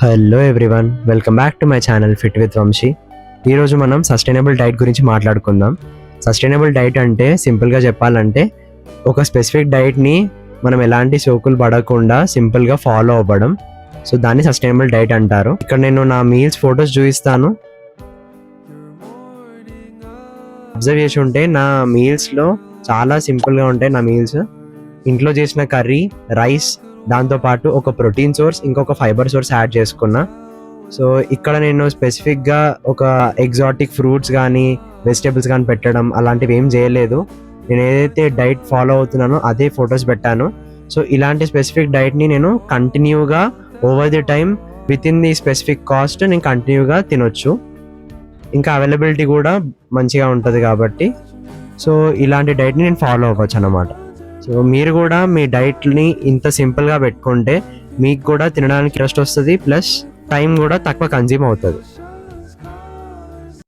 Hello everyone, welcome back to my channel fit with Vamshi. ఈరోజు మనం sustainable diet గురించి మాట్లాడుకుందాం. సస్టైనబుల్ డైట్ అంటే సింపుల్గా చెప్పాలంటే ఒక స్పెసిఫిక్ డైట్ని మనం ఎలాంటి సోకులు పడకుండా సింపుల్గా ఫాలో అవ్వడం. సో దాన్ని సస్టైనబుల్ డైట్ అంటారు. ఇక్కడ నేను నా మీల్స్ ఫొటోస్ చూపిస్తాను. అబ్జర్వ్ చేసి ఉంటే నా మీల్స్లో చాలా సింపుల్గా ఉంటాయి. నా మీల్స్ ఇంట్లో చేసిన కర్రీ, రైస్, దాంతోపాటు ఒక ప్రోటీన్ సోర్స్, ఇంకొక ఫైబర్ సోర్స్ యాడ్ చేసుకున్నా. సో ఇక్కడ నేను స్పెసిఫిక్గా ఒక ఎగ్జాటిక్ ఫ్రూట్స్ కానీ వెజిటేబుల్స్ కానీ పెట్టడం అలాంటివి ఏం చేయలేదు. నేను ఏదైతే డైట్ ఫాలో అవుతున్నానో అదే ఫొటోస్ పెట్టాను. సో ఇలాంటి స్పెసిఫిక్ డైట్ని నేను కంటిన్యూగా over the time with in the specific cost నేను కంటిన్యూగా తినొచ్చు. ఇంకా అవైలబిలిటీ కూడా మంచిగా ఉంటుంది కాబట్టి సో ఇలాంటి డైట్ని నేను ఫాలో అవ్వచ్చు అన్నమాట. సో మీరు కూడా మీ డైట్ని ఇంత సింపుల్గా పెట్టుకుంటే మీకు కూడా తినడానికి ఇంట్రెస్ట్ వస్తుంది, ప్లస్ టైం కూడా తక్కువ కన్జ్యూమ్ అవుతుంది.